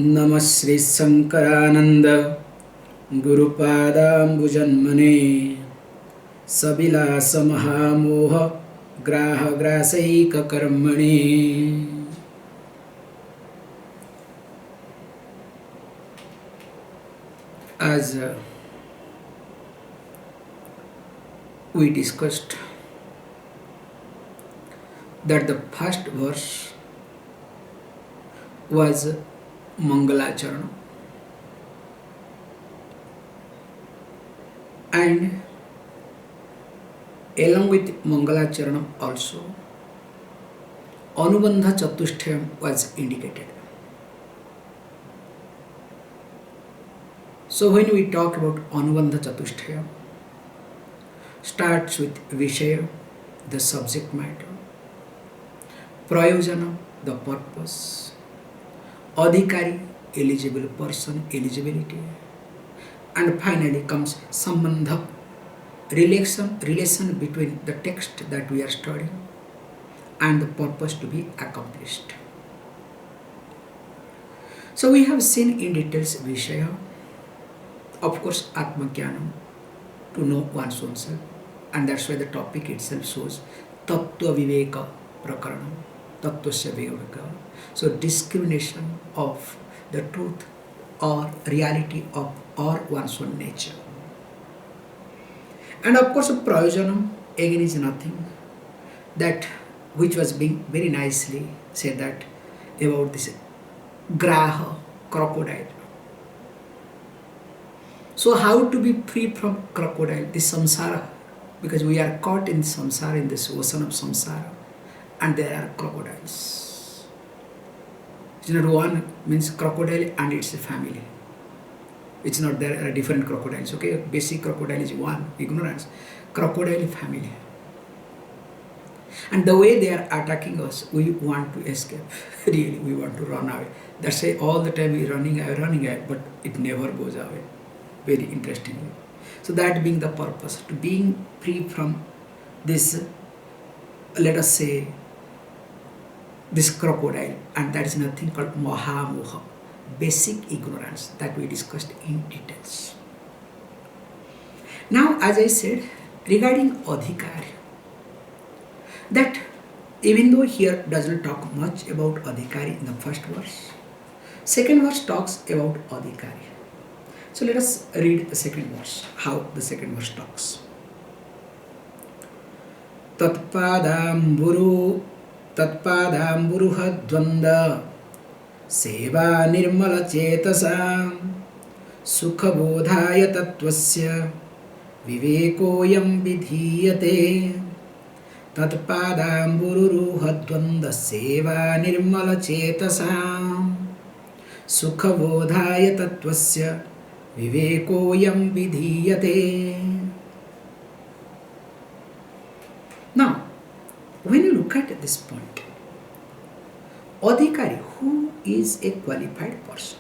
नमः श्री शंकरानंद गुरुपादाम्बुजन्मने सविलास महामोह ग्राह ग्रासैक कर्मणे. As we discussed that the first verse was Mangalacharana, and along with Mangalacharana also Anubandha Chatushtayam was indicated. So when we talk about Anubandha Chatushtayam, starts with Vishaya, the subject matter, Prayojana, the purpose, Adhikari, eligible person, eligibility, and finally comes Sambandha, relation between the text that we are studying and the purpose to be accomplished. So we have seen in details Vishaya, of course Atma-Jnanam, to know one's own self, and that's why the topic itself shows Tattva Viveka Prakaranam, Tattvasya Viveka. So discrimination of the truth or reality of or one's own nature. And of course Prayojanam again is nothing that which was being very nicely said that about this graha, crocodile. So how to be free from crocodile, this samsara, because we are caught in samsara, in this ocean of samsara, and there are crocodiles. It's not one means crocodile and its family. It's not there are different crocodiles, okay? Basic crocodile is one, ignorance. Crocodile family. And the way they are attacking us, we want to escape. Really, we want to run away. That's why all the time we're running away, but it never goes away. Very interestingly. So that being the purpose, to being free from this, let us say, this crocodile, and that is nothing called Mahamoha, basic ignorance that we discussed in details. Now, as I said, regarding Adhikari, that even though here doesn't talk much about Adhikari in the first verse, second verse talks about Adhikari. So let us read the second verse, how the second verse talks. Tatpadamburuha dvanda Seva nirmala chetasa Sukhabodhaya tattvasya Vivekoyam vidhiyate. Tatpadamburuha dvanda Seva nirmala chetasa Sukhabodhaya tattvasya Vivekoyam vidhiyate. Now, when you look at this point, Adhikari, who is a qualified person?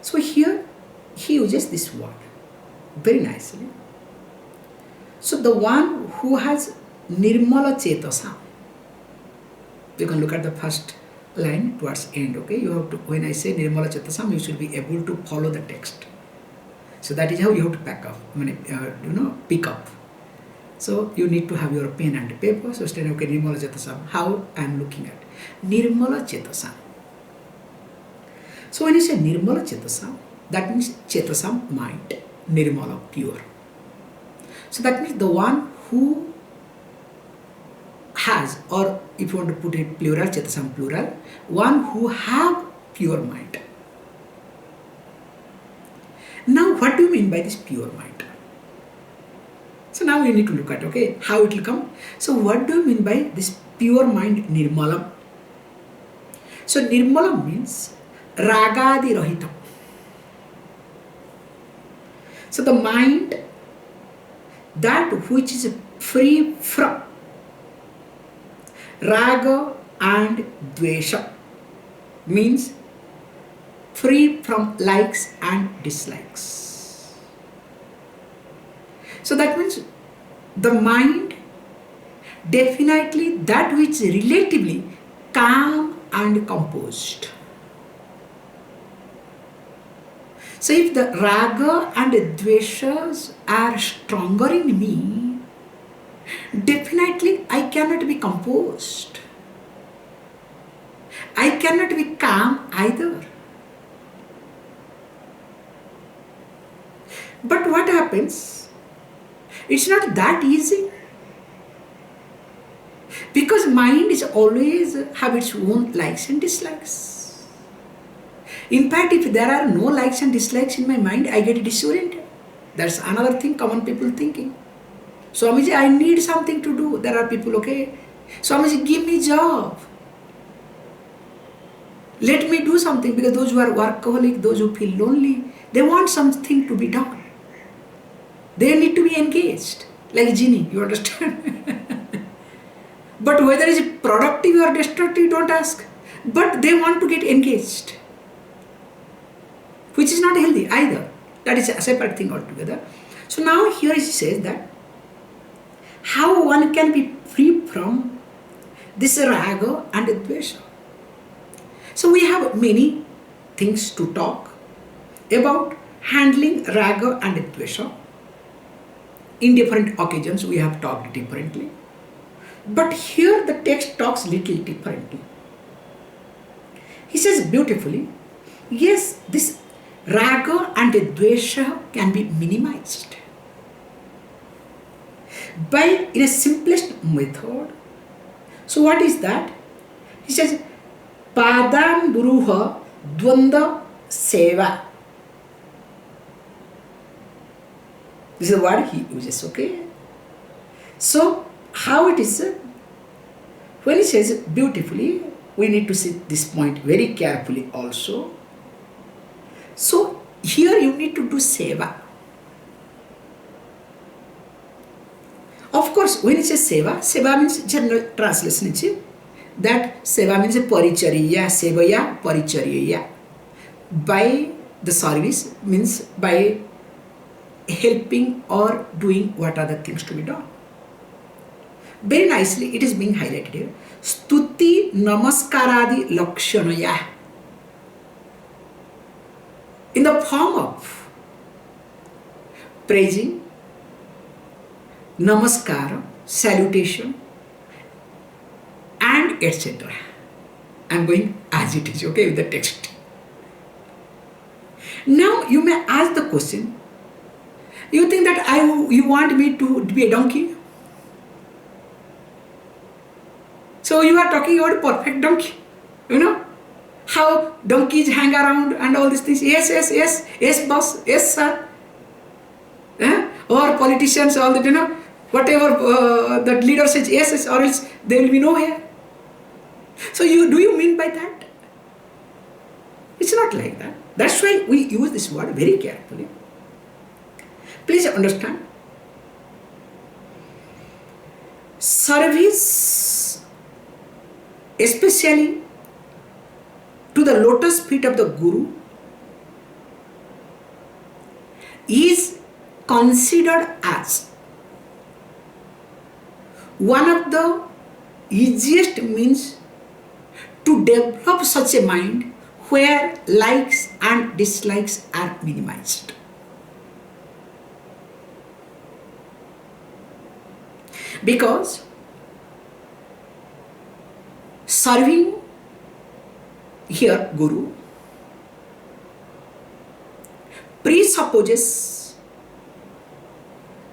So here he uses this word very nicely. So the one who has Nirmala Chetasa, you can look at the first line towards end, okay? You have to, when I say Nirmala Chetasam, you should be able to follow the text. So that is how you have to pick up. So you need to have your pen and paper. So stand, okay, Nirmala Chetasam. How I am looking at Nirmala Chetasam. So when you say Nirmala Chetasam, that means Chetasam, mind, Nirmala, pure. So that means the one who has, or if you want to put it plural, Chetasam plural, one who have pure mind. Now what do you mean by this pure mind? So now we need to look at, okay, how it will come. So what do you mean by this pure mind, Nirmalam? So Nirmalam means Ragadi Rahitam. So the mind, that which is free from Raga and Dvesha, means free from likes and dislikes. So that means the mind, definitely that which is relatively calm and composed. So if the raga and dveshas are stronger in me, definitely I cannot be composed. I cannot be calm either. But what happens? It's not that easy. Because mind is always have its own likes and dislikes. In fact, if there are no likes and dislikes in my mind, I get disoriented. That's another thing common people thinking. Swamiji, I need something to do. There are people, okay, Swamiji, give me job. Let me do something, because those who are workaholic, those who feel lonely, they want something to be done. They need to be engaged. Like genie, you understand? But whether it's productive or destructive, don't ask. But they want to get engaged, which is not healthy either. That is a separate thing altogether. So now here it says that how one can be free from this raga and dvesha. So we have many things to talk about handling raga and dvesha. In different occasions we have talked differently. But here the text talks little differently. He says beautifully, yes, this raga and dvesha can be minimized by in a simplest method. So what is that? He says, padam buruha dvanda seva. This is the word he uses, okay? So how it is, when he says beautifully, we need to see this point very carefully also. So here you need to do seva. Of course, when it says seva, seva means general translation, that seva means parichariya, sevaya, parichariya. By the service means by helping or doing what are the things to be done. Very nicely it is being highlighted here. Stuti namaskaradi lakshanaya. In the form of praising, namaskara, salutation, and etc. I am going as it is, okay, with the text. Now you may ask the question, you think that you want me to be a donkey? So you are talking about perfect donkey, you know, how donkeys hang around and all these things. Yes, yes, yes, yes, boss, yes, sir. Or politicians, all that, you know, whatever the leader says, yes, yes, or else there will be no here. So do you mean by that? It's not like that. That's why we use this word very carefully. Please understand. Service, especially to the lotus feet of the Guru, is considered as one of the easiest means to develop such a mind where likes and dislikes are minimized. Because serving here Guru presupposes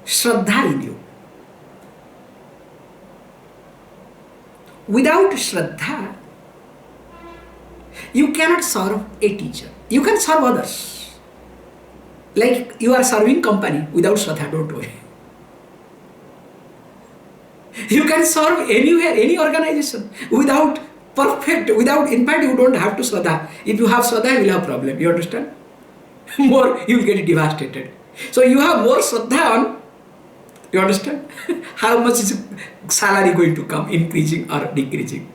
Shraddha in you. Without Shraddha, you cannot serve a teacher. You can serve others. Like you are serving company without Shraddha, don't worry. You can serve anywhere, any organization without in fact you don't have to Shraddha. If you have Shraddha, you will have problem. You understand? More, you will get devastated. So you have more Shraddha on, you understand? How much is salary going to come, increasing or decreasing?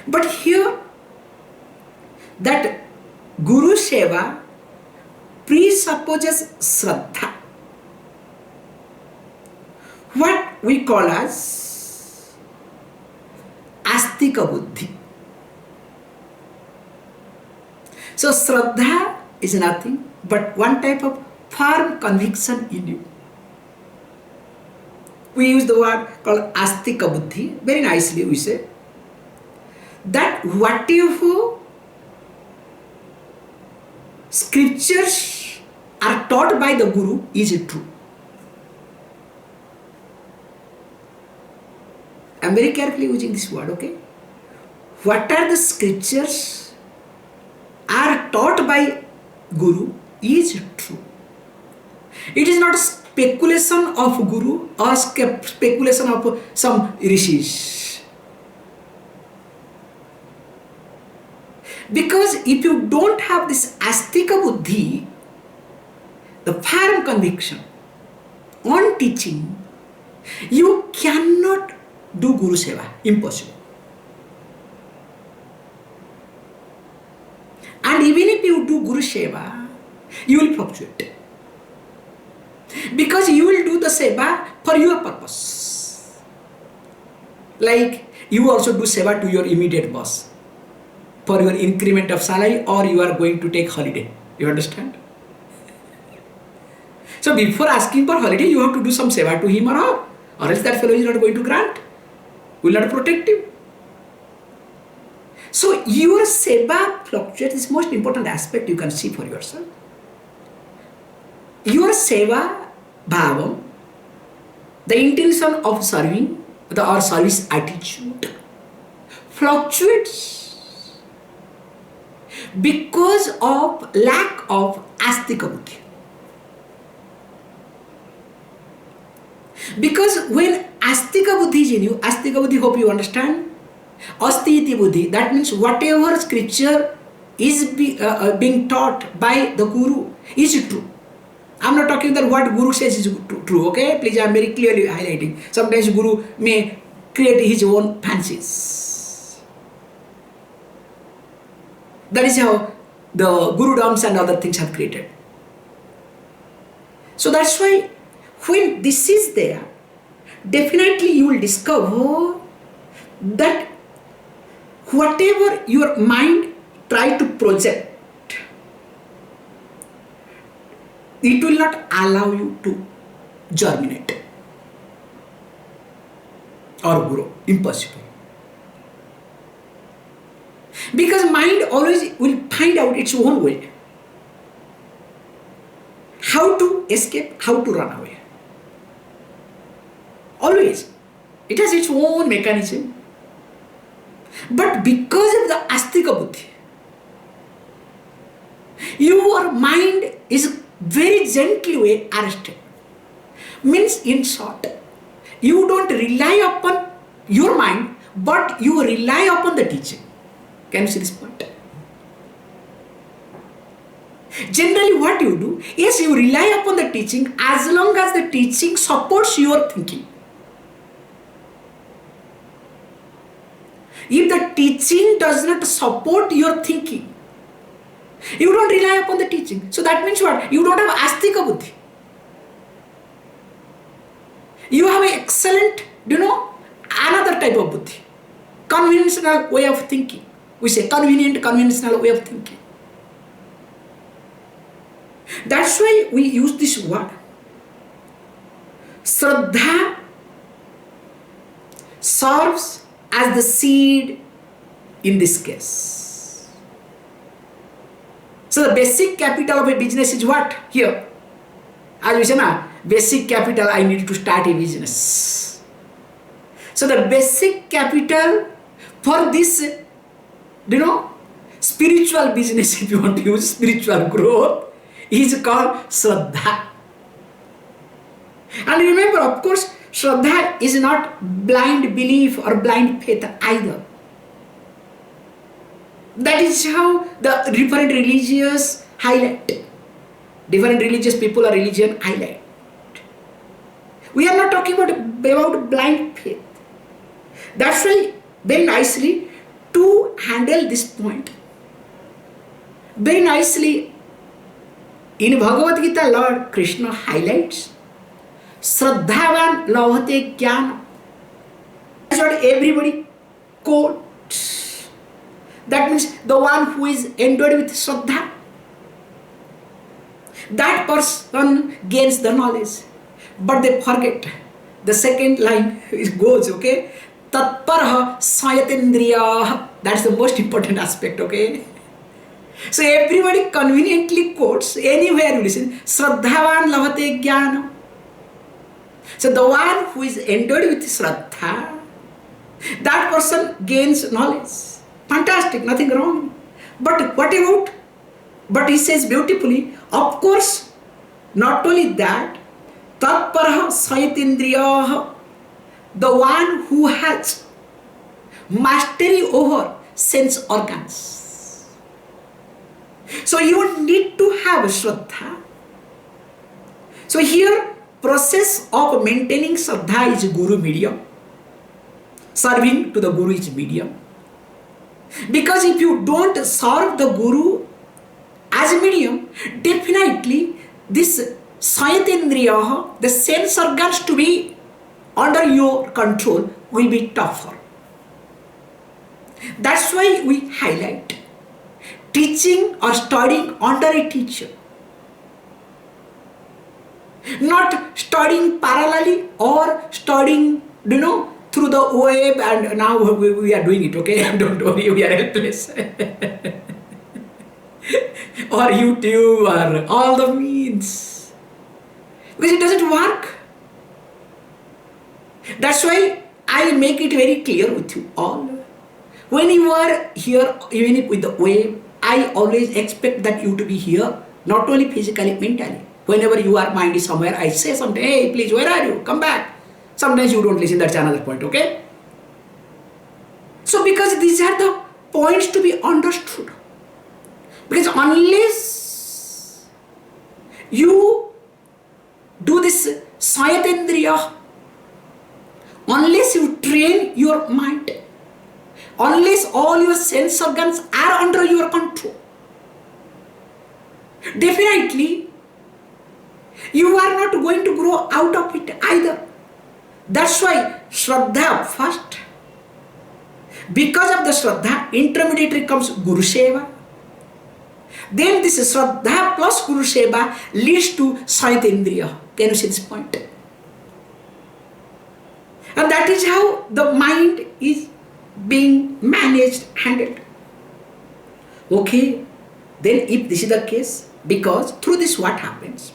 But here, that Guru Seva presupposes Shraddha. What we call as astika buddhi. So Shraddha is nothing but one type of firm conviction in you. We use the word called astika buddhi. Very nicely we say that whatever scriptures are taught by the Guru is true. I am very carefully using this word, okay? What are the scriptures are taught by Guru is true. It is not speculation of Guru or speculation of some rishis. Because if you don't have this astika buddhi, the firm conviction on teaching, you cannot do Guru Seva. Impossible. And even if you do Guru Seva, you will fluctuate. Because you will do the Seva for your purpose. Like you also do Seva to your immediate boss for your increment of salary, or you are going to take holiday. You understand? So before asking for holiday, you have to do some Seva to him or her, or else that fellow is not going to grant, will not protect you. So your Seva fluctuates is most important aspect you can see for yourself. Your Seva bhavam, the intention of serving, or service attitude, fluctuates because of lack of astika buddhi. Because when astika buddhi is in you, astika buddhi, hope you understand, asti iti buddhi, that means whatever scripture is being taught by the Guru is true. I am not talking that what Guru says is true, okay? Please, I am very clearly highlighting. Sometimes Guru may create his own fancies. That is how the Guru Dams and other things have created. So that's why when this is there, definitely you will discover that whatever your mind try to project, it will not allow you to germinate or grow. Impossible. Because mind always will find out its own way. How to escape, how to run away. Always. It has its own mechanism. But because of the astika buddhi, your mind is very gently way arrested. Means in short, you don't rely upon your mind, but you rely upon the teaching. Can you see this point? Generally what you do, yes, you rely upon the teaching as long as the teaching supports your thinking. If the teaching does not support your thinking, you don't rely upon the teaching. So that means what? You don't have astika buddhi. You have an excellent, another type of buddhi. Conventional way of thinking. We say convenient, conventional way of thinking. That's why we use this word. Shraddha serves as the seed in this case. So the basic capital of a business is what? Here. As we say now, basic capital, I need to start a business. So the basic capital for this, spiritual business, if you want to use spiritual growth, is called Shraddha. And remember, of course, Shraddha is not blind belief or blind faith either. That is how the different religious highlight. Different religious people or religion highlight. We are not talking about blind faith. That's why very nicely to handle this point. Very nicely in Bhagavad Gita, Lord Krishna highlights Shraddhavan lavate jnana. That's what everybody quotes. That means the one who is endowed with Shraddha, that person gains the knowledge. But they forget the second line. It goes, okay, tatparah sayatendriya. That's the most important aspect, okay. So everybody conveniently quotes, anywhere you listen, Shraddhavan lavate jnana. So the one who is endowed with Shraddha, that person gains knowledge. Fantastic, nothing wrong. But what about? But he says beautifully, of course, not only that, tatparah sayatindriyaha, the one who has mastery over sense organs. So you need to have Shraddha. So here, process of maintaining Shraddha is Guru medium. Serving to the Guru is medium. Because if you don't serve the Guru as a medium, definitely this sayatendriya, the sense organs to be under your control will be tougher. That's why we highlight teaching or studying under a teacher. Not studying parallelly or studying, through the web, and now we are doing it, okay? Don't worry, we are helpless. Or YouTube or all the means. Because it doesn't work. That's why I make it very clear with you all. When you are here, even with the web, I always expect that you to be here, not only physically, mentally. Whenever your mind is somewhere, I say something, hey, please, where are you? Come back. Sometimes you don't listen, that's another point, okay? So because these are the points to be understood. Because unless you do this sayatendriya, unless you train your mind, unless all your sense organs are under your control, definitely you are not going to grow out of it either. That's why Shraddha first. Because of the Shraddha, intermediary comes Guru Seva. Then this Shraddha plus Guru Seva leads to sayatendriya. Can you see this point? And that is how the mind is being managed, handled. Okay, then if this is the case, because through this what happens?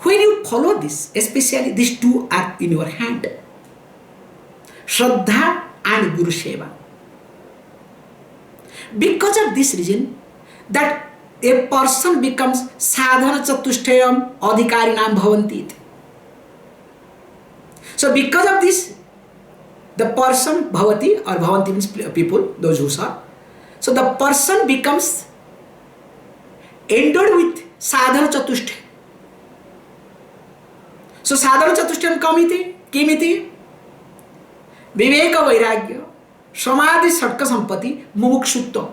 When you follow this, especially these two are in your hand, Shraddha and Guru Seva. Because of this reason, that a person becomes sadhana chatushtayam adhikarinam bhavanti. So because of this, the person bhavati, or bhavanti means people, those who serve. So the person becomes endowed with sadhana chatushtayam. So sadhana chatushtayam kimiti? Viveka vairagya, samadhi satka sampati, mumukshutva.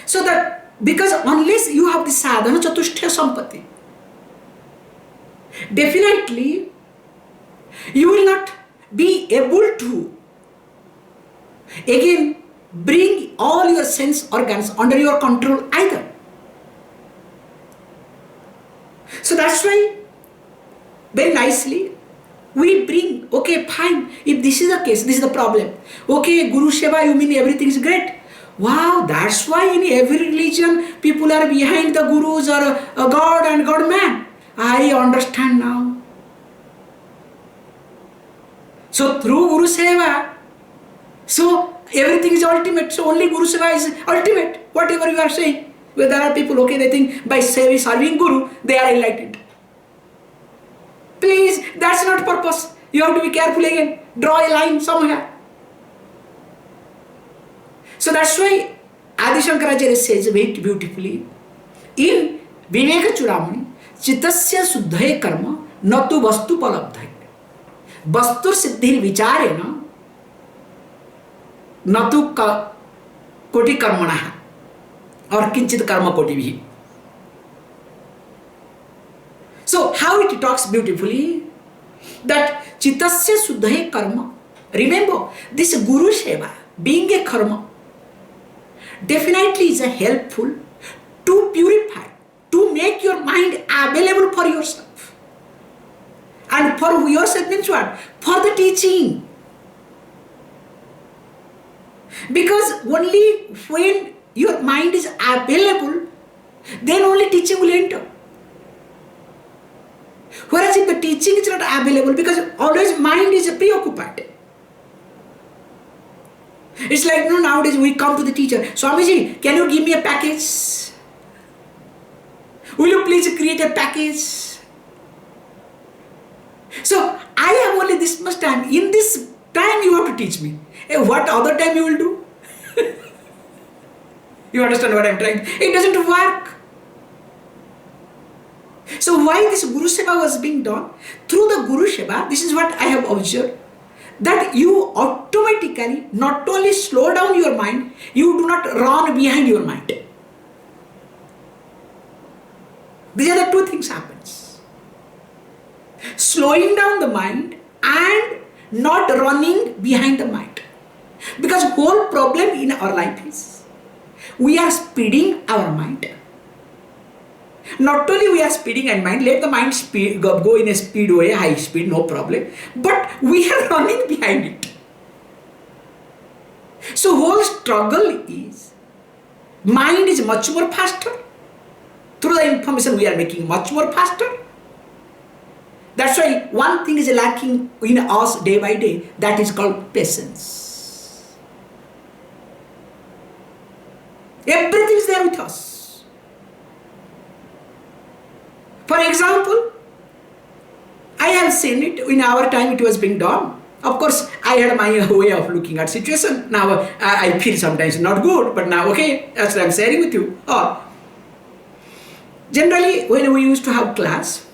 So that because unless you have the sadhana chatushtaya sampati, definitely you will not be able to again bring all your sense organs under your control either. So that's why very nicely we bring, okay, fine, if this is the case, this is the problem. Okay, Guru Seva, you mean everything is great? Wow, that's why in every religion people are behind the gurus or a god and god man. I understand now. So through Guru Seva, so everything is ultimate. So only Guru Seva is ultimate. Whatever you are saying. Where there are people, okay, they think by serving Guru, they are enlightened. Please, that's not purpose. You have to be careful again. Draw a line somewhere. So that's why Adi Shankaracharya says very beautifully in Viveka Chudamani, Chitasya Suddhaye Karma Natu Vastu Palabdhai. Vastur Siddhir Vicharena Natu Koti Karmana or Kinchit Karma Koti Vihi. So how it talks beautifully that Chitasya Suddhaye Karma, Remember, this Guru Seva, being a karma, definitely is a helpful to purify, to make your mind available for yourself. And for yourself means what? For the teaching. Because only when your mind is available, then only teaching will enter. Whereas if the teaching is not available, because always mind is preoccupied. It's like, no, nowadays we come to the teacher, Swamiji, can you give me a package? Will you please create a package? So, I have only this much time. In this time you have to teach me. What other time you will do? You understand what I am trying? It doesn't work. So why this Guru Seva was being done? Through the Guru Seva, this is what I have observed, that you automatically not only slow down your mind, you do not run behind your mind. These are the two things happens. Slowing down the mind and not running behind the mind. Because whole problem in our life is, we are speeding our mind. Not only we are speeding our mind, let the mind go in a speed way, high speed, no problem. But we are running behind it. So whole struggle is, mind is much more faster. Through the information we are making much more faster. That's why one thing is lacking in us day by day, that is called patience. Everything is there with us. For example, I have seen it, in our time it was being done. Of course, I had my way of looking at situation. Now I feel sometimes not good, but now okay, that's what I'm sharing with you. Generally, when we used to have class,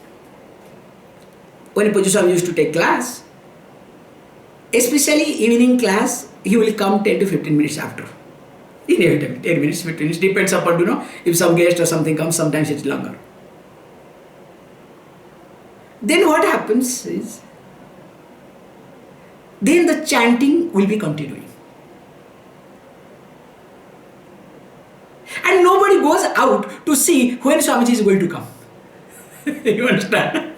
when Puja Swami used to take class, especially evening class, he will come 10 to 15 minutes after. Inevitably, 10 minutes, 15 minutes, depends upon, if some guest or something comes, sometimes it's longer. Then what happens is, then the chanting will be continuing. And nobody goes out to see when Swamiji is going to come. You understand?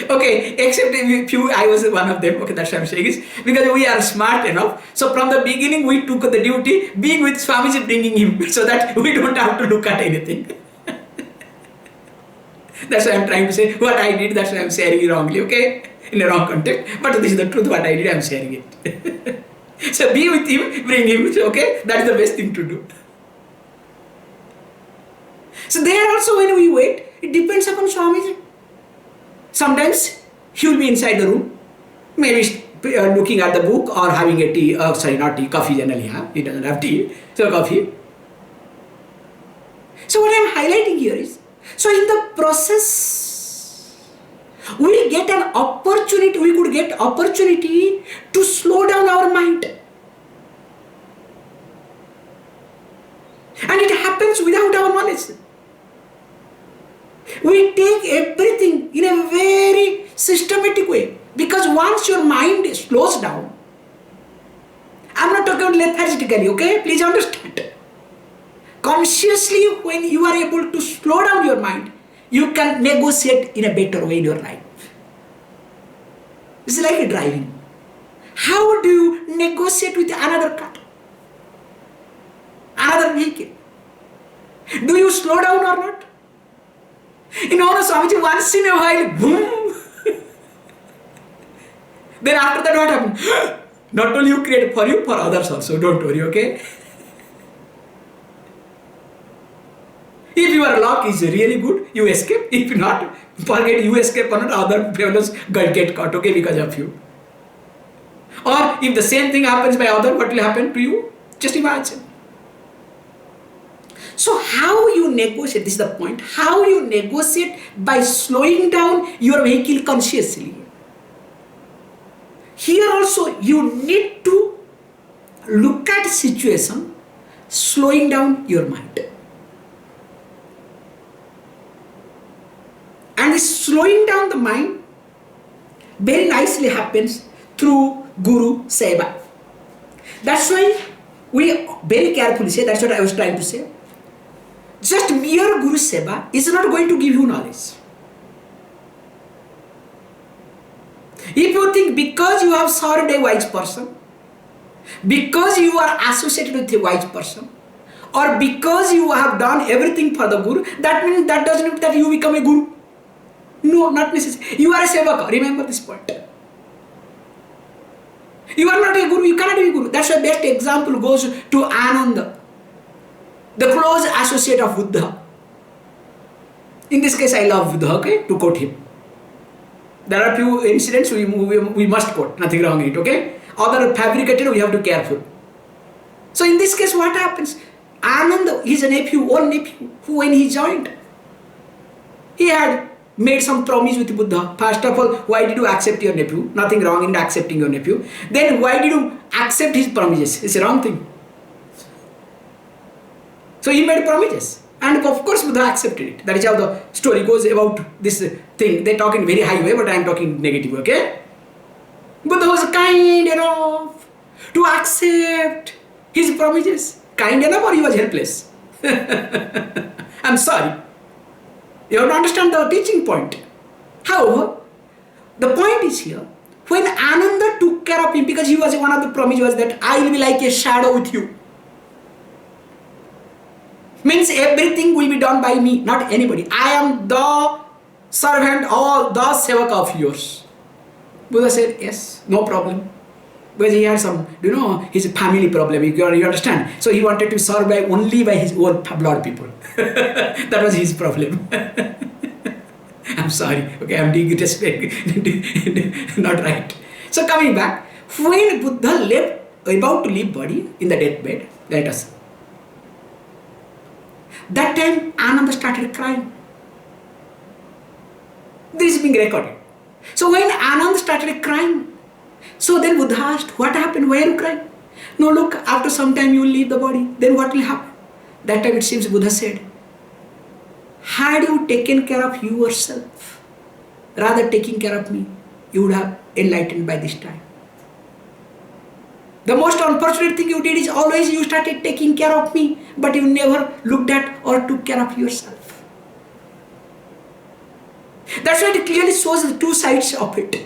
Okay, except if few, I was one of them, okay, that's what I'm saying is, because we are smart enough. So from the beginning we took the duty, being with Swamiji, bringing him, so that we don't have to look at anything. That's what I'm trying to say. What I did, that's what I'm sharing wrongly, okay? In a wrong context. But this is the truth, what I did, I'm sharing it. So be with him, bring him, okay? That's the best thing to do. So there also when we wait, it depends upon Swamiji. Sometimes he will be inside the room, maybe looking at the book or having a tea, not tea, coffee generally, he doesn't have tea, so coffee. So what I'm highlighting here is, so in the process, we get an opportunity, we could get opportunity to slow down our mind. And it happens without our knowledge. We take everything in a very systematic way. Because once your mind slows down, I'm not talking about lethargically, okay? Please understand. Consciously, when you are able to slow down your mind, you can negotiate in a better way in your life. It's like driving. How do you negotiate with another car? Another vehicle? Do you slow down or not? Swamiji, once in a while, boom! Then after that what happens? Not only you create for you, for others also, don't worry, okay? If your luck is really good, you escape. If not, forget you escape or not, other fellows get caught, okay, because of you. Or if the same thing happens by other, what will happen to you? Just imagine. So how you negotiate, this is the point, how you negotiate by slowing down your vehicle consciously. Here also you need to look at situation, slowing down your mind. And slowing down the mind very nicely happens through Guru Seva. That's why we very carefully say, that's what I was trying to say. Just mere Guru Seva is not going to give you knowledge. If you think because you have served a wise person, because you are associated with a wise person, or because you have done everything for the Guru, that means that doesn't mean that you become a Guru. No, not necessarily. You are a Sevaka. Remember this point. You are not a Guru. You cannot be a Guru. That's why best example goes to Ananda, the close associate of Buddha. In this case, I love Buddha, okay, to quote him. There are few incidents we must quote, nothing wrong in it, okay? Other fabricated, we have to be careful. So in this case, what happens? Ananda, his nephew, own nephew, who when he joined, he had made some promise with Buddha. First of all, why did you accept your nephew? Nothing wrong in accepting your nephew. Then why did you accept his promises? It's a wrong thing. So he made promises. And of course Buddha accepted it. That is how the story goes about this thing. They talk in very high way, but I am talking negative, okay? Buddha was kind enough to accept his promises. Kind enough, or he was helpless? I'm sorry. You have to understand the teaching point. However, the point is here, when Ananda took care of him, because he was one of the promises was that I will be like a shadow with you. Means everything will be done by me, not anybody. I am the servant or the sevaka of yours. Buddha said, yes, no problem. Because he had some, his family problem, you understand. So he wanted to serve only by his own blood people. That was his problem. I'm sorry, okay, I'm being not right. So coming back, when Buddha left, about to leave body in the deathbed, let us. That time Ananda started crying. This is being recorded. So when Ananda started crying, so then Buddha asked, what happened? Why are you crying? No, look, after some time you will leave the body. Then what will happen? That time it seems Buddha said, had you taken care of yourself, rather taking care of me, you would have enlightened by this time. The most unfortunate thing you did is always you started taking care of me, but you never looked at or took care of yourself. That's why it clearly shows the two sides of it.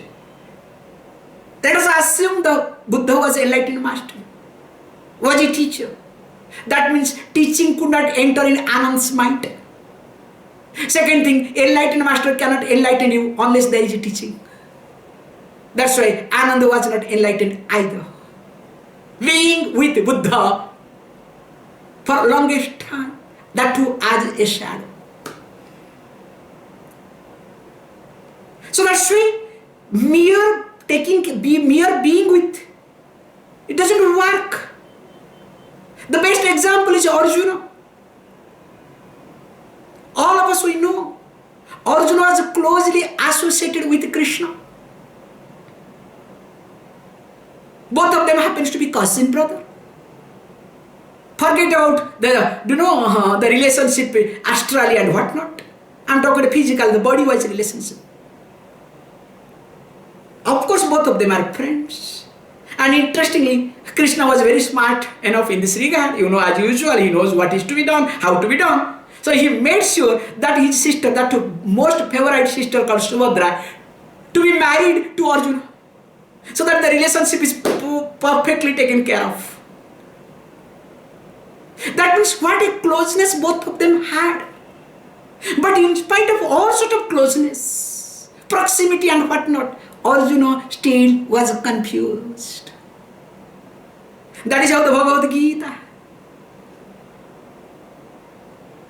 Let us assume the Buddha was an enlightened master, was a teacher. That means teaching could not enter in Anand's mind. Second thing, enlightened master cannot enlighten you unless there is a teaching. That's why Ananda was not enlightened either. Being with Buddha for longest time, that too as a shadow. So that's why mere being with, it doesn't work. The best example is Arjuna. All of us we know, Arjuna was closely associated with Krishna. Both of them happens to be cousin brother. Forget about the relationship astrally and whatnot. I'm talking about physical, the body-wise relationship. Of course, both of them are friends. And interestingly, Krishna was very smart enough in this regard. As usual, he knows what is to be done, how to be done. So he made sure that his sister, that most favorite sister called Subhadra, to be married to Arjuna. So that the relationship is perfectly taken care of. That means what a closeness both of them had. But in spite of all sort of closeness, proximity and whatnot, Arjuna still was confused. That is how the Bhagavad Gita.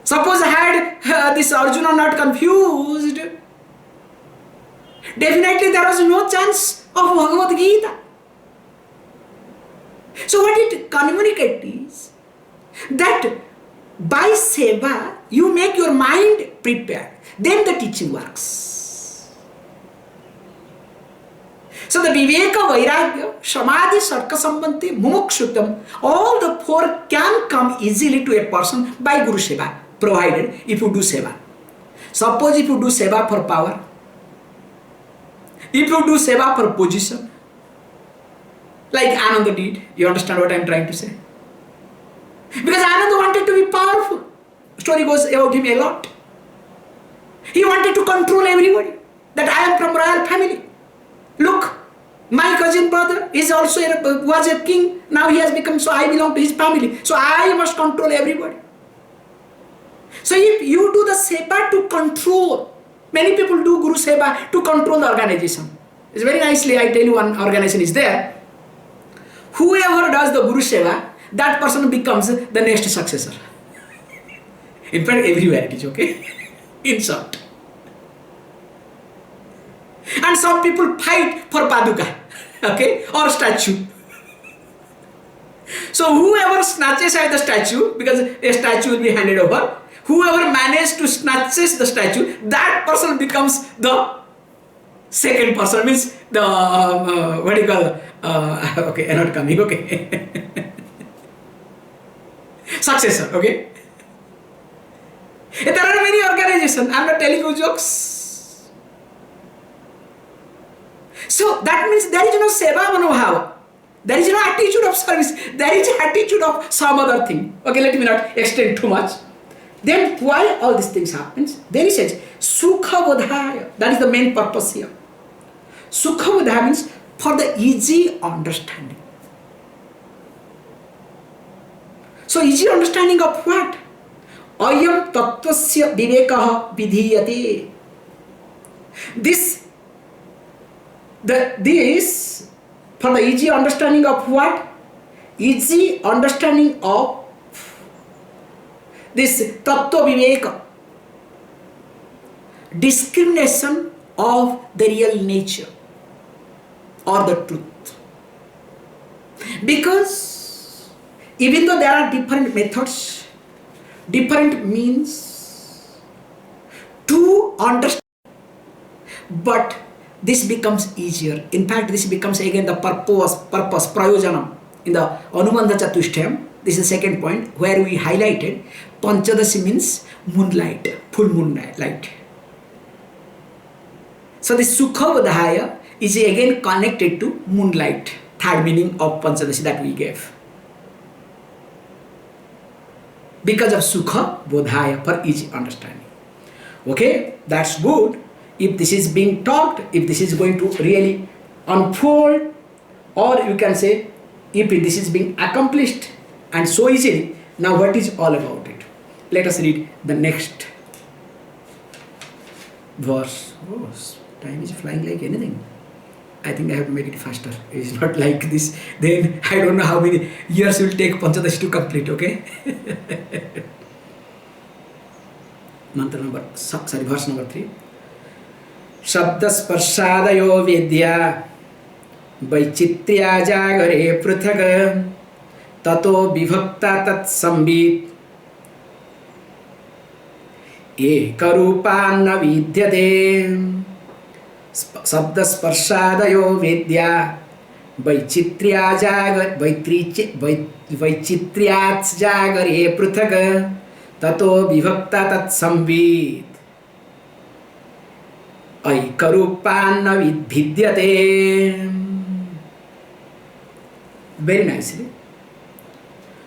Suppose had this Arjuna not confused, definitely there was no chance of Bhagavad Gita. So what it communicates is that by Seva you make your mind prepared, then the teaching works. So the Viveka, Vairagya, Samadhi, Sarka Sambandhi, Mumukshutam, all the four can come easily to a person by Guru Seva, provided if you do Seva. Suppose if you do Seva for power, If you do seva for position, like Ananda did, you understand what I am trying to say? Because Ananda wanted to be powerful. Story goes about him a lot. He wanted to control everybody. That I am from royal family. Look, my cousin brother is also was a king. Now he has become, so I belong to his family. So I must control everybody. So if you do the seva to control, many people do Guru seva to control the organization. It's very nicely, I tell you, one organization is there. Whoever does the Guru seva, that person becomes the next successor. In fact, everywhere it is, okay? In short. And some people fight for paduka, okay, or statue. So whoever snatches at the statue, because a statue will be handed over, whoever manages to snatches the statue, that person becomes the second person, means the, what do you call, okay, not coming, okay. Successor, okay. There are many organizations, I am not telling you jokes. So that means there is no seva manobhava. There is no attitude of service. There is attitude of some other thing. Okay, let me not extend too much. Then why all these things happens? Then he says, Sukha bodhaya. That is the main purpose here. Sukha bodhaya means for the easy understanding. So easy understanding of what? Ayam tattvasya vivekaha vidhiyate. This for the easy understanding of what? Easy understanding of this tattva viveka, discrimination of the real nature or the truth. Because even though there are different methods, different means to understand, but this becomes easier. In fact, this becomes again the purpose, prayojanam. In the Anubandha Chatushtayam, this is the second point where we highlighted Panchadasi means moonlight, full moonlight. So this Sukha Bodhaya is again connected to moonlight, third meaning of Panchadasi that we gave. Because of Sukha Bodhaya, for easy understanding. Okay, that's good. If this is being talked, if this is going to really unfold, or you can say, if this is being accomplished and so easily, now what is all about it? Let us read the next verse. Oh, time is flying like anything. I think I have to make it faster. It's not like this. Then I don't know how many years will take Panchadasi to complete, okay? Verse number 3. शब्द स्पर्शादयो वेद्या वैचित्र्या जागरे पृथक् ततो विभक्ता तत्संवित् एकरूपान्न विद्यते शब्द स्पर्शादयो वेद्या वैचित्र्या जागरे पृथक् ततो विभक्ता तत्संवित् Aikarupanna vidhyate. Very nicely.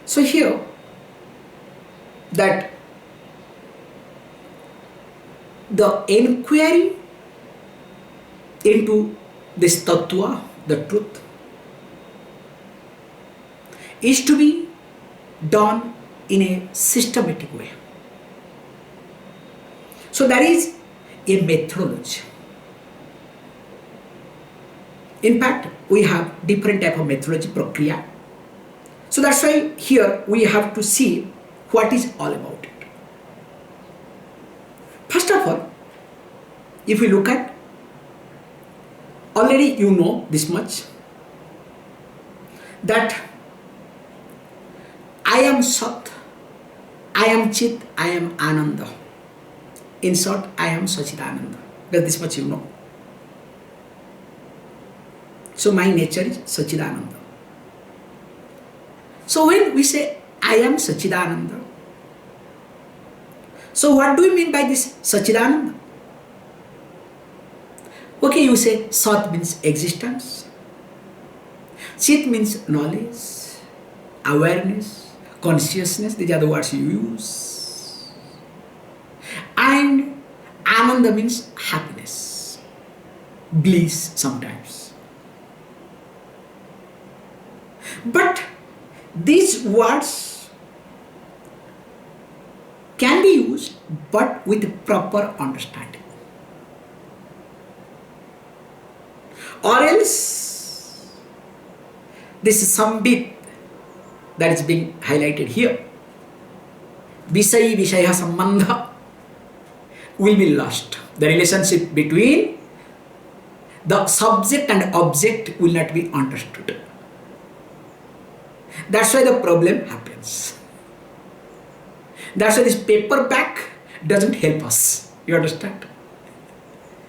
So here, that the inquiry into this tattva, the truth, is to be done in a systematic way. So there is a methodology. In fact, we have different type of methodology, prakriya. So that's why here we have to see what is all about it. First of all, if we look at, already you know this much, that I am Sat, I am Chit, I am Ananda. In short, I am Sachidananda. Because this much you know. So my nature is Sachidananda. So when we say I am Sachidananda, so what do we mean by this Sachidananda? Okay, you say Sat means existence, Chit means knowledge, awareness, consciousness, these are the words you use. And Ananda means happiness, bliss sometimes. But these words can be used but with proper understanding. Or else, this is some bit that is being highlighted here. Visai Vishaya Sambandha will be lost. The relationship between the subject and object will not be understood. That's why the problem happens. That's why this paperback doesn't help us. You understand?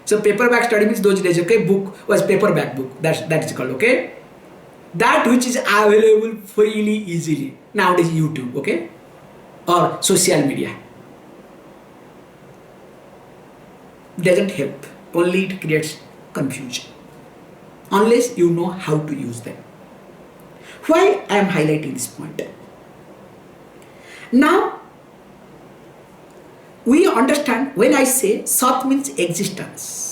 So paperback study means those days, okay, book was paperback book. That is called, okay? That which is available freely, easily. Nowadays YouTube, okay? Or social media. Doesn't help. Only it creates confusion. Unless you know how to use them. Why I am highlighting this point? Now, we understand when I say Sat means existence.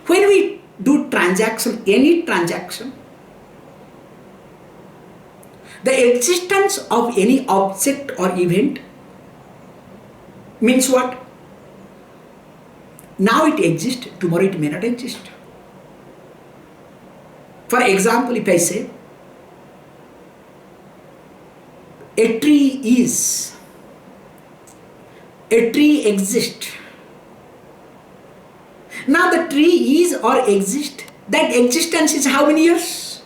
When we do transaction, any transaction, the existence of any object or event means what? Now it exists, tomorrow it may not exist. For example, if I say, a tree exists. Now the tree is or exists. That existence is how many years?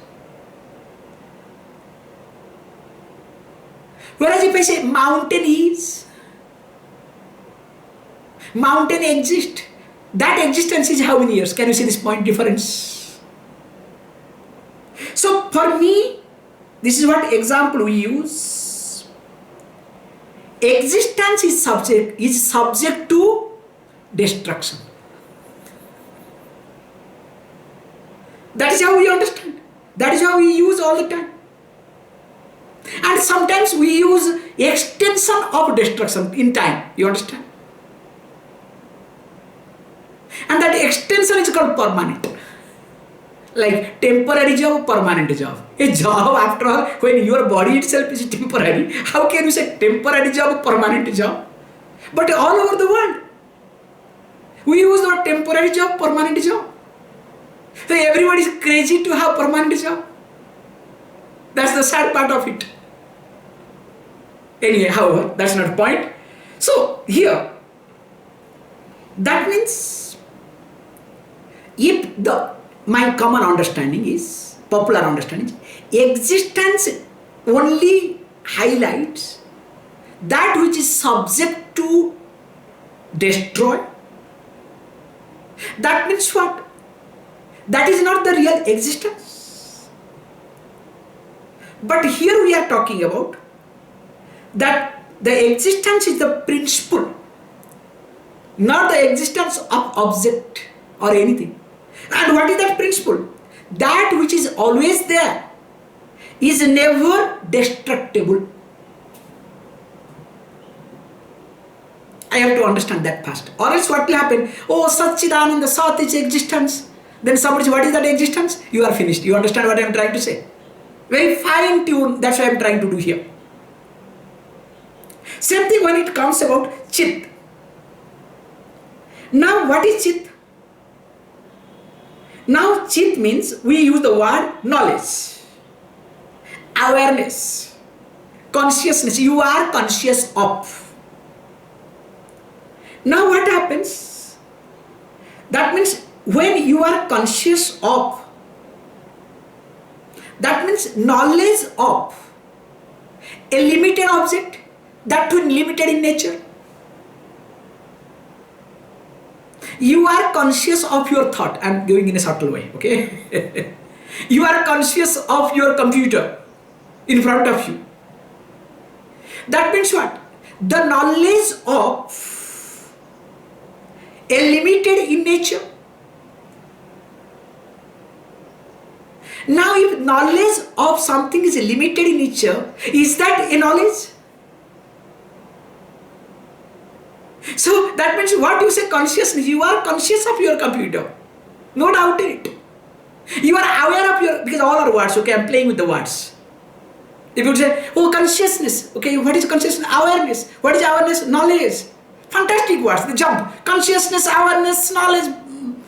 Whereas if I say mountain exists. That existence is how many years? Can you see this point difference? So for me, this is what example we use. Existence is subject to destruction. That is how we understand. That is how we use all the time. And sometimes we use extension of destruction in time. You understand? And that extension is called permanent. Like temporary job, permanent job. A job, after all, when your body itself is temporary, how can you say temporary job, permanent job? But all over the world, we use the temporary job, permanent job. So everybody is crazy to have permanent job. That's the sad part of it. Anyway, however, that's not the point. So here, that means if my common understanding is, popular understanding, existence only highlights that which is subject to destroy. That means what? That is not the real existence. But here we are talking about that the existence is the principle, not the existence of object or anything. And what is that principle? That which is always there is never destructible. I have to understand that first. Or else what will happen? Oh, Satchidananda, Sat is existence. Then somebody says, what is that existence? You are finished. You understand what I am trying to say? Very fine tune. That's what I am trying to do here. Same thing when it comes about Chit. Now what is Chit? Now Chit means we use the word knowledge, awareness, consciousness. You are conscious of. Now what happens? That means when you are conscious of, that means knowledge of a limited object, that too limited in nature. You are conscious of your thought. I am going in a subtle way, okay? You are conscious of your computer in front of you. That means what? The knowledge of a limited in nature. Now, if knowledge of something is limited in nature, is that a knowledge? So that means what you say consciousness, you are conscious of your computer. No doubt in it. You are aware of your, because all are words, okay, I'm playing with the words. If you say, oh, consciousness, okay, what is consciousness? Awareness. What is awareness? Knowledge. Fantastic words, they jump. Consciousness, awareness, knowledge.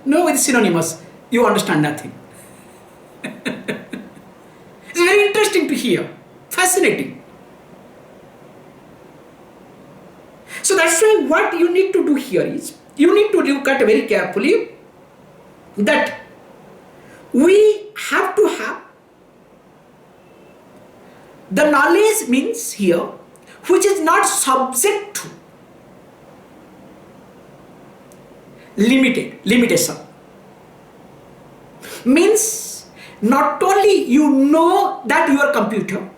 No, it's synonymous. You understand nothing. It's very interesting to hear. Fascinating. So that's why what you need to do here is, you need to look at very carefully that we have to have the knowledge means here, which is not subject to limitation. Means not only you know that you are computer,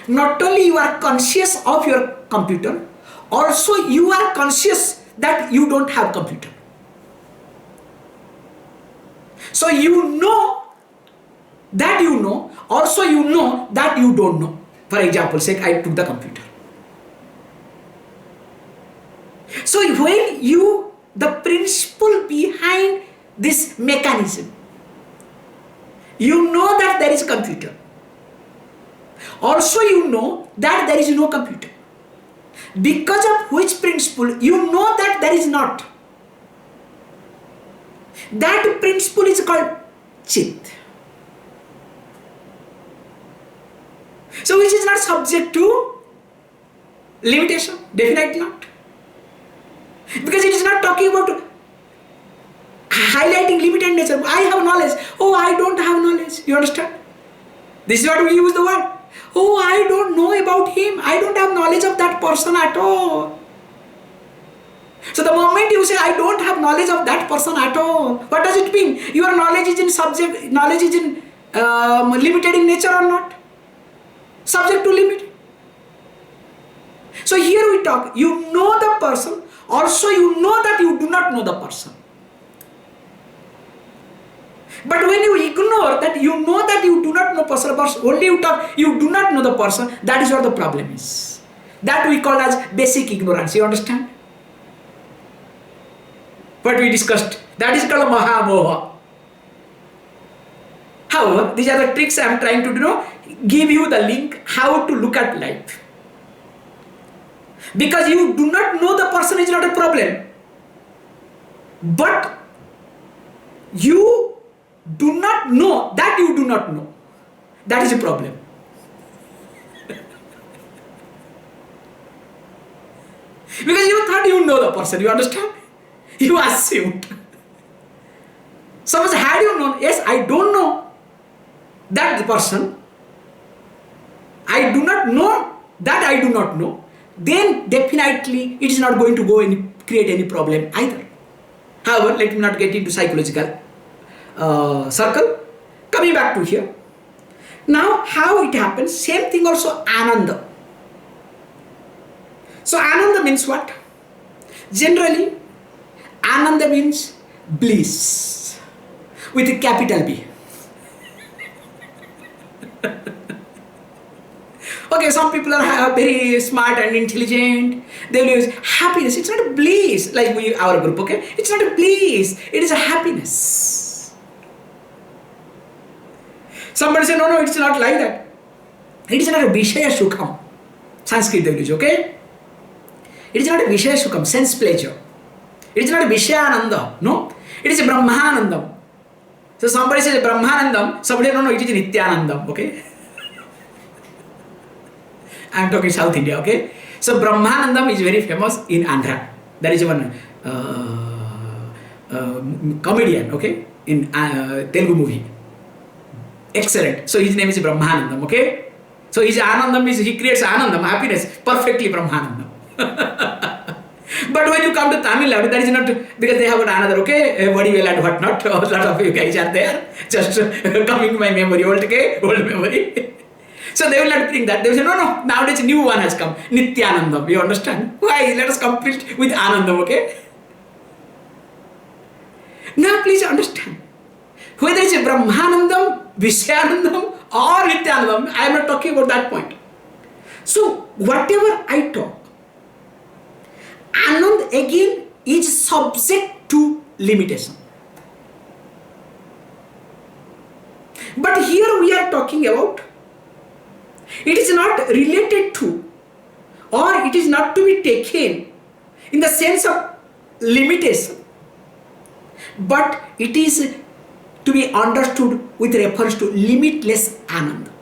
not only you are conscious of your computer, also you are conscious that you don't have computer. So you know that you know, also you know that you don't know. For example, say I took the computer. So when you, the principle behind this mechanism, you know that there is a computer. Also you know that there is no computer. Because of which principle you know that there is not. That principle is called Chit. So which is not subject to limitation, definitely not. Because it is not talking about highlighting limited nature. I have knowledge. Oh, I don't have knowledge. You understand? This is what we use the word. Oh, I don't know about him. I don't have knowledge of that person at all. So the moment you say, I don't have knowledge of that person at all, what does it mean? Your knowledge is in subject, knowledge is in limited in nature or not? Subject to limit. So here we talk, you know the person, also you know that you do not know the person. But when you ignore that you know that you do not know person, only you talk, you do not know the person, that is what the problem is. That we call as basic ignorance, you understand? What we discussed, that is called Mahamoha. However, these are the tricks I am trying to give you the link how to look at life. Because you do not know the person is not a problem. But you do not know that you do not know. That is a problem. Because you thought you know the person, you understand? You assumed. Suppose had you known, yes, I don't know that the person, I do not know that I do not know, then definitely it is not going to create any problem either. However, let me not get into psychological circle. Coming back to here. Now, how it happens, same thing also Ananda. So, Ananda means what? Generally, Ananda means bliss with a capital B. Okay, some people are very smart and intelligent. They will use happiness. It's not a bliss like our group, okay? It's not a bliss. It is a happiness. Somebody say, no, it's not like that. It is not a Vishaya Sukham. Sanskrit they will use, okay? It is not a Vishaya Sukham, sense pleasure. It is not a Vishayananda, no? It is a Brahmanandam. So somebody says Brahmanandam, somebody no, it is Nityanandam, okay? I am talking South India, okay? So Brahmanandam is very famous in Andhra. There is one comedian, okay? In Telugu movie. Excellent. So his name is Brahmanandam, okay? So his Anandam is, he creates Anandam, happiness, perfectly Brahmanandam. But when you come to Tamil Nadu, that is not, because they have another, okay, body well and what not, a lot of you guys are there, just coming to my memory, old memory. So they will not bring that. They will say, no, nowadays new one has come, Nityanandam, you understand? Why? Let us complete with Anandam, okay? Now please understand, whether it's a Brahmanandam, Vishayanandam or Nityanandam, I am not talking about that point. So whatever I talk, Anand again is subject to limitation. But here we are talking about, it is not related to, or it is not to be taken in the sense of limitation, but it is to be understood with reference to limitless Ananda.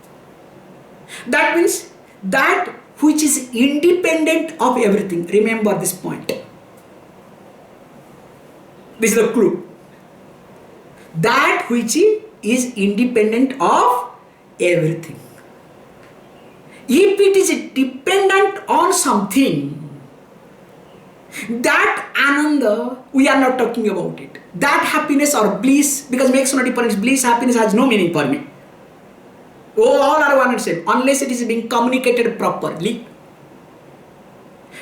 That means that which is independent of everything. Remember this point. This is the clue. That which is independent of everything. If it is dependent on something, that Ananda, we are not talking about it. That happiness or bliss, because makes no difference, bliss, happiness has no meaning for me. Oh, all are one and same, unless it is being communicated properly.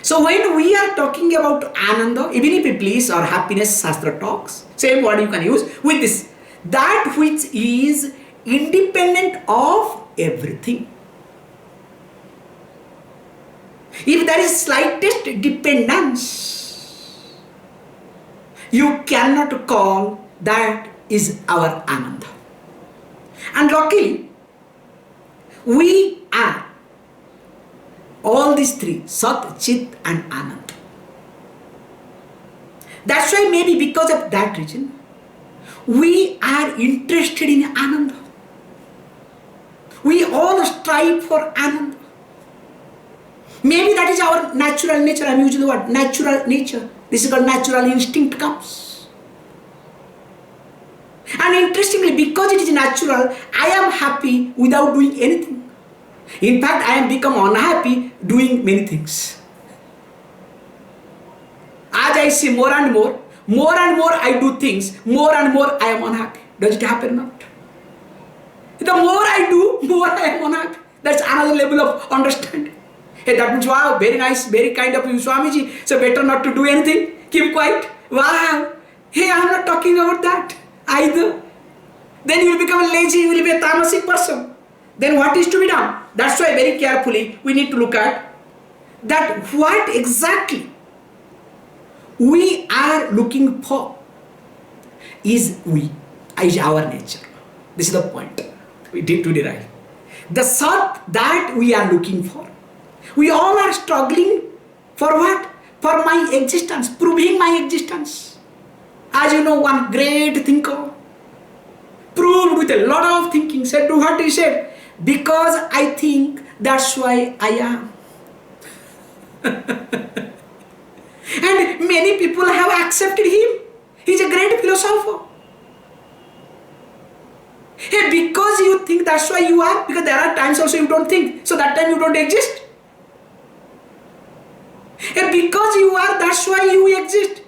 So when we are talking about Ananda, even if it bliss or happiness, Shastra talks, same word you can use with this. That which is independent of everything. If there is slightest dependence, you cannot call that is our Ananda. And luckily, we are all these three, Sat, Chit and Anand. That's why maybe because of that reason, we are interested in Ananda. We all strive for Ananda. Maybe that is our natural nature. I am using the word natural nature. This is called natural instinct comes. And interestingly, because it is natural, I am happy without doing anything. In fact, I am become unhappy doing many things. As I see more and more I do things, more and more I am unhappy. Does it happen or not? The more I do, more I am unhappy. That's another level of understanding. Hey, that means, wow, very nice, very kind of you, Swamiji. So better not to do anything. Keep quiet. Wow. Hey, I am not talking about that either. Then you will become lazy, you will be a tamasic person. Then what is to be done? That's why very carefully we need to look at that what exactly we are looking for is our nature. This is the point we need to derive. The Sat that we are looking for. We all are struggling for what? For my existence, proving my existence. As you know, one great thinker proved with a lot of thinking, said to what he said, because I think, that's why I am. And many people have accepted him. He's a great philosopher. Hey, because you think, that's why you are, because there are times also you don't think, so that time you don't exist. Hey, because you are, that's why you exist.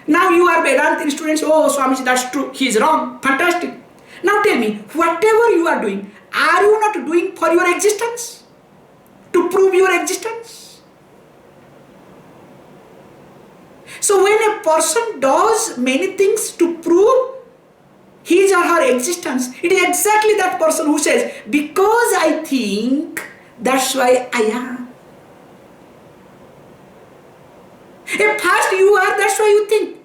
Now you are Vedantin students, oh Swamiji, that's true, he is wrong, fantastic. Now tell me, whatever you are doing, are you not doing for your existence? To prove your existence? So when a person does many things to prove his or her existence, it is exactly that person who says, because I think, that's why I am. If first you are, that's why you think.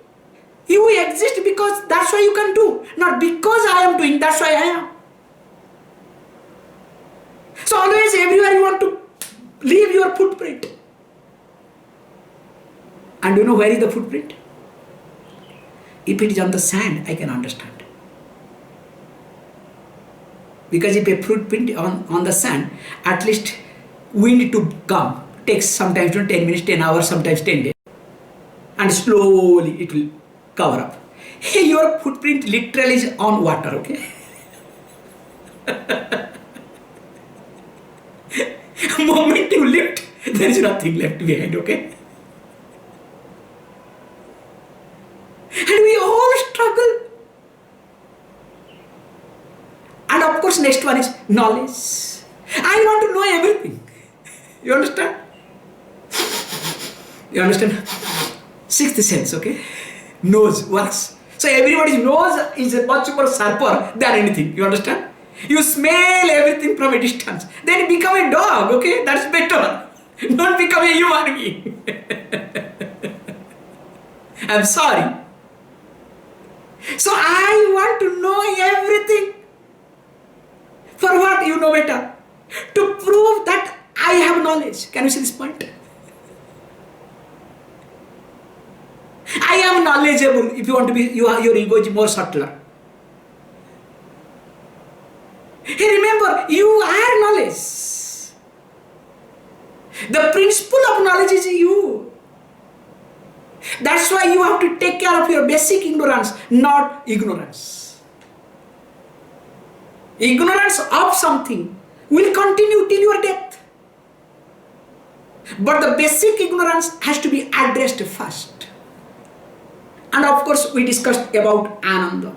You exist because that's why you can do. Not because I am doing, that's why I am. So always everywhere you want to leave your footprint. And you know where is the footprint? If it is on the sand, I can understand. Because if a footprint on the sand, at least wind to come. Takes sometimes 10 minutes, 10 hours, sometimes 10 days. And slowly it will cover up. Hey, your footprint literally is on water, okay? Moment you lift, there is nothing left behind, okay? And we all struggle. And of course, next one is knowledge. I want to know everything. You understand? You understand? Sixth sense, okay? Knows, works. So everybody's nose is much more sharper than anything. You understand? You smell everything from a distance. Then become a dog, okay? That's better. Don't become a human being. I'm sorry. So I want to know everything. For what? You know better. To prove that I have knowledge. Can you see this point? I am knowledgeable. If you want to be, your ego is more subtler. Hey, remember, you are knowledge. The principle of knowledge is you. That's why you have to take care of your basic ignorance, not ignorance. Ignorance of something will continue till your death. But the basic ignorance has to be addressed first. And of course, we discussed about Ananda.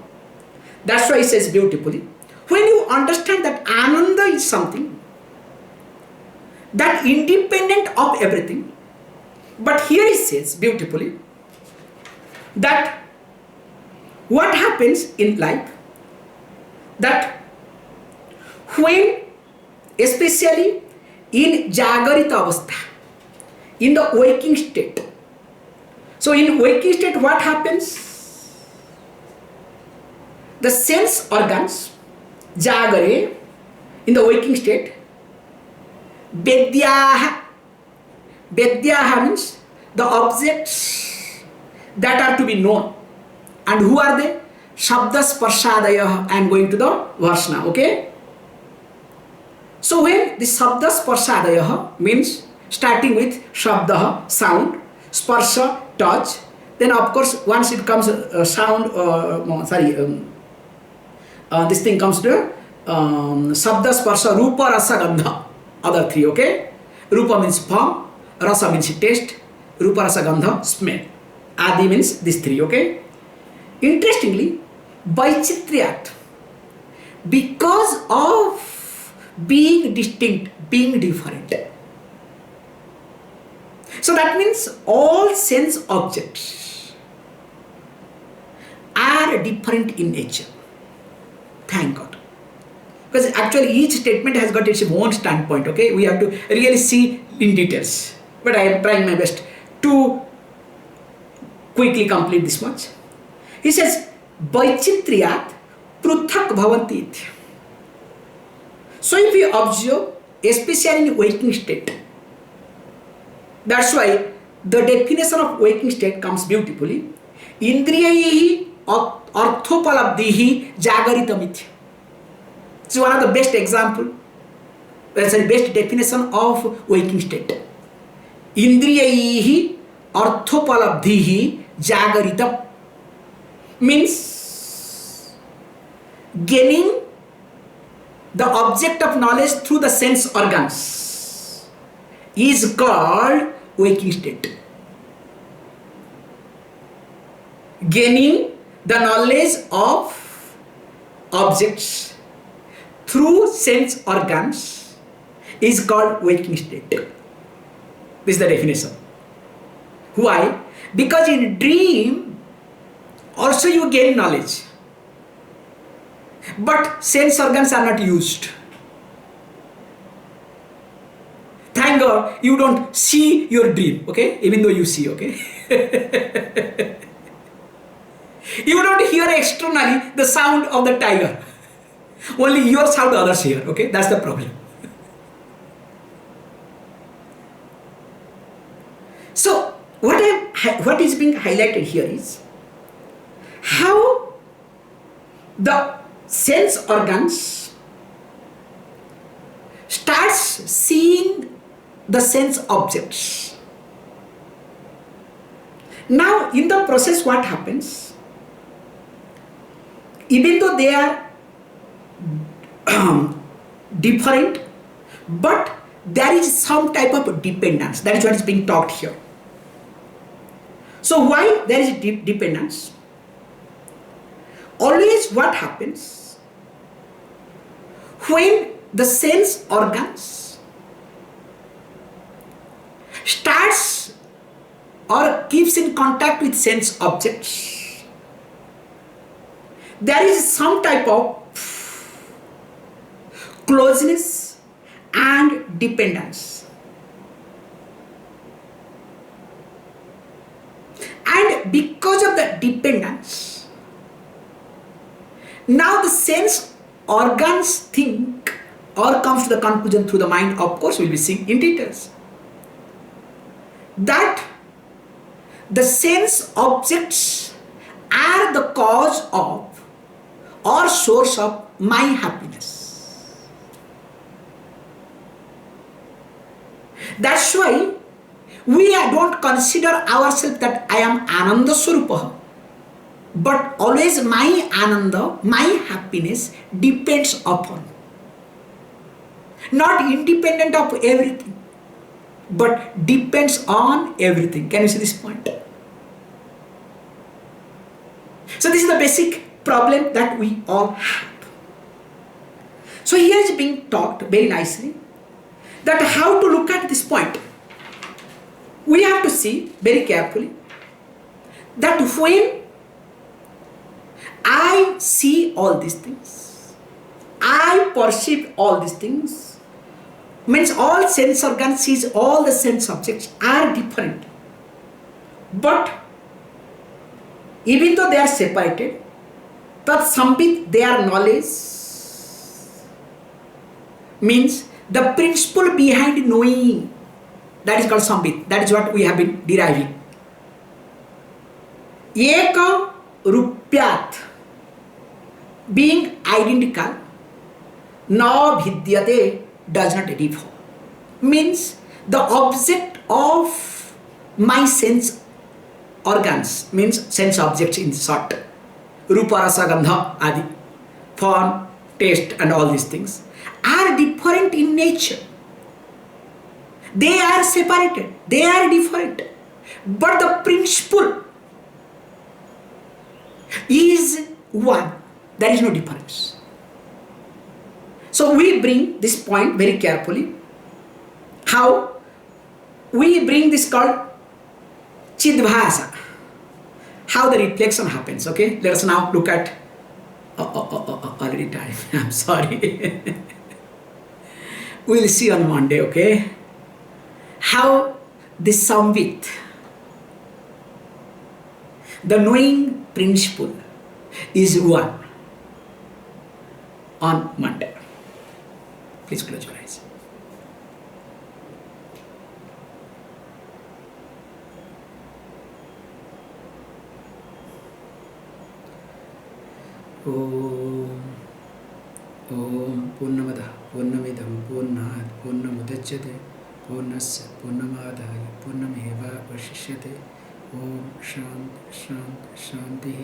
That's why he says beautifully, when you understand that Ananda is something that independent of everything, but here he says beautifully that what happens in life, that when, especially in Jagarita Avastha, in the waking state. So in waking state, what happens? The sense organs, Jagare, in the waking state, Vedyaha. Vedyaha means the objects that are to be known. And who are they? Shabda Sparshadaya. I am going to the verse now, okay? So when the Shabda Sparshadaya means starting with Shabda, sound, Sparsha, touch, then of course once it comes sound, this thing comes to Shabda, Sparsha, Rupa, Rasa, Gandha. Other three, okay? Rupa means form, Rasa means taste, Rupa, Rasa, Gandha, smell. Adi means these three, okay? Interestingly, Vaichitriyat, because of being distinct, being different. So that means all sense objects are different in nature. Thank God. Because actually each statement has got its own standpoint, okay? We have to really see in details. But I am trying my best to quickly complete this much. He says, Vaichitriyat pruthak bhavanti. So if we observe, especially in waking state, that's why the definition of waking state comes beautifully. Indriyahi arthopalabdihi jagaritamithya. This is one of the best example. That's the best definition of waking state. Indriyahi arthopalabdihi jagaritam means gaining the object of knowledge through the sense organs is called waking state. Gaining the knowledge of objects through sense organs is called waking state. This is the definition. Why? Because in dream also you gain knowledge, but sense organs are not used. Thank God you don't see your dream, okay? Even though you see, okay? You don't hear externally the sound of the tiger. Only your sound others hear, okay? That's the problem. So, what is being highlighted here is how the sense organs starts seeing the sense objects. Now, in the process, what happens? Even though they are different, but there is some type of dependence. That is what is being talked here. So why there is dependence? Always what happens when the sense organs starts or keeps in contact with sense objects, there is some type of closeness and dependence. And because of the dependence, now the sense organs think or comes to the conclusion through the mind, of course we'll be seeing in details, that the sense objects are the cause of or source of my happiness. That's why we don't consider ourselves that I am Ananda Swarupa, but always my Ananda, my happiness depends upon, not independent of everything, but depends on everything. Can you see this point? So this is the basic problem that we all have. So here is being talked very nicely that how to look at this point. We have to see very carefully that when I see all these things, I perceive all these things, means all sense organs sees all the sense objects are different. But even though they are separated, but sambit their knowledge, means the principle behind knowing, that is called sambit. That is what we have been deriving. Eka rupyat, being identical, na vidyate, does not differ. Means the object of my sense organs, means sense objects in short, rupa rasa gandha adi, form, taste and all these things, are different in nature. They are separated, they are different, but the principle is one. There is no difference. So we bring this point very carefully. How? We bring this called Chidbhasa. How the reflection happens. Okay, let us now look at already time. I'm sorry. We'll see on Monday. Okay, how this samvit, the knowing principle, is one on Monday. Please close your eyes. Om Purnamada Purnamidam Purnat Purnamudachyate Purnasya Purnamadaya Purnameva Vashishyate. Om Shanti Shanti Shanti.